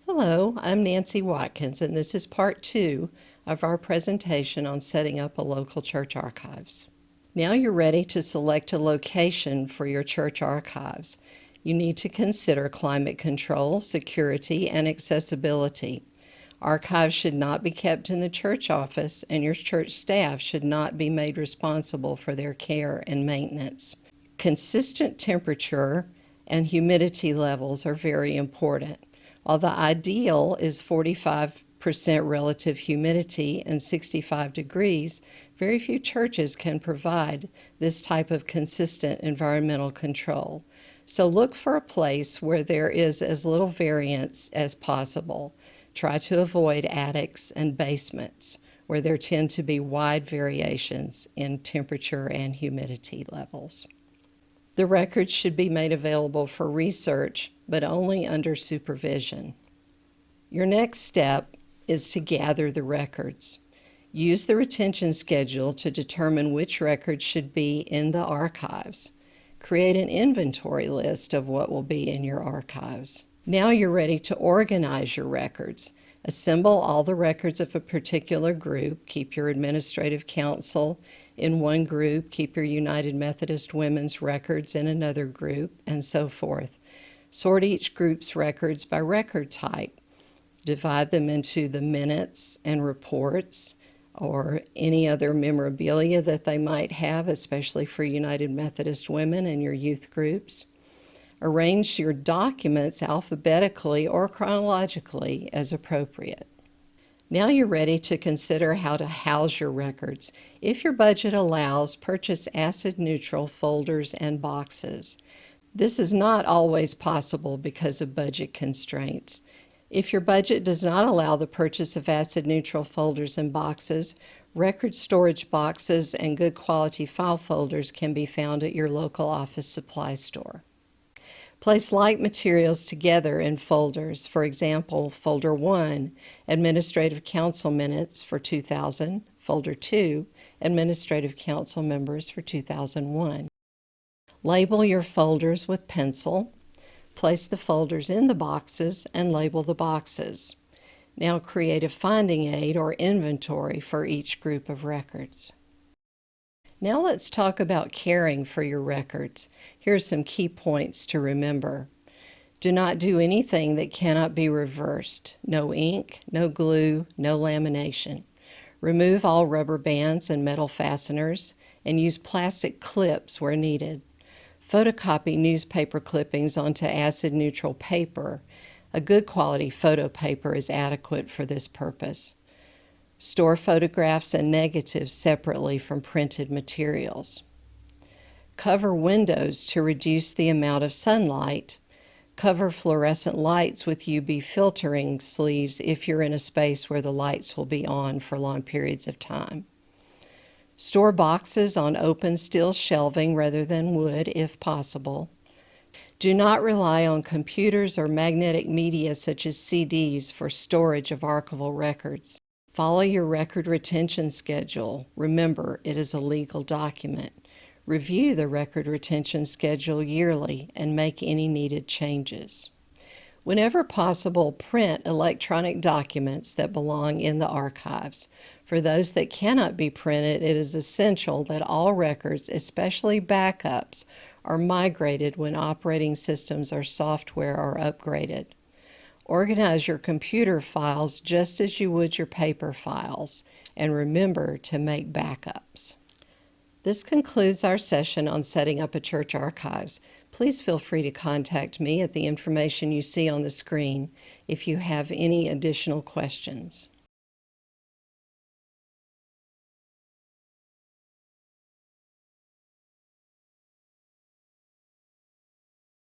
Hello, I'm Nancy Watkins, and this is part 2 of our presentation on setting up a local church archives. Now you're ready to select a location for your church archives. You need to consider climate control, security, and accessibility. Archives should not be kept in the church office, and your church staff should not be made responsible for their care and maintenance. Consistent temperature and humidity levels are very important. While the ideal is 45% relative humidity and 65 degrees, very few churches can provide this type of consistent environmental control. So look for a place where there is as little variance as possible. Try to avoid attics and basements, where there tend to be wide variations in temperature and humidity levels. The records should be made available for research, but only under supervision. Your next step is to gather the records. Use the retention schedule to determine which records should be in the archives. Create an inventory list of what will be in your archives. Now you're ready to organize your records. Assemble all the records of a particular group. Keep your administrative council in one group. Keep your United Methodist Women's records in another group, and so forth. Sort each group's records by record type. Divide them into the minutes and reports or any other memorabilia that they might have, especially for United Methodist Women and your youth groups. Arrange your documents alphabetically or chronologically as appropriate. Now you're ready to consider how to house your records. If your budget allows, purchase acid-neutral folders and boxes. This is not always possible because of budget constraints. If your budget does not allow the purchase of acid-neutral folders and boxes, record storage boxes and good quality file folders can be found at your local office supply store. Place like materials together in folders. For example, Folder 1, Administrative Council Minutes for 2000, Folder 2, Administrative Council Members for 2001. Label your folders with pencil. Place the folders in the boxes and label the boxes. Now create a finding aid or inventory for each group of records. Now let's talk about caring for your records. Here are some key points to remember. Do not do anything that cannot be reversed. No ink, no glue, no lamination. Remove all rubber bands and metal fasteners and use plastic clips where needed. Photocopy newspaper clippings onto acid-neutral paper. A good quality photo paper is adequate for this purpose. Store photographs and negatives separately from printed materials. Cover windows to reduce the amount of sunlight. Cover fluorescent lights with UV filtering sleeves if you're in a space where the lights will be on for long periods of time. Store boxes on open steel shelving rather than wood if possible. Do not rely on computers or magnetic media such as CDs for storage of archival records. Follow your record retention schedule. Remember, it is a legal document. Review the record retention schedule yearly and make any needed changes. Whenever possible, print electronic documents that belong in the archives. For those that cannot be printed, it is essential that all records, especially backups, are migrated when operating systems or software are upgraded. Organize your computer files just as you would your paper files, and remember to make backups. This concludes our session on setting up a church archives. Please feel free to contact me at the information you see on the screen if you have any additional questions.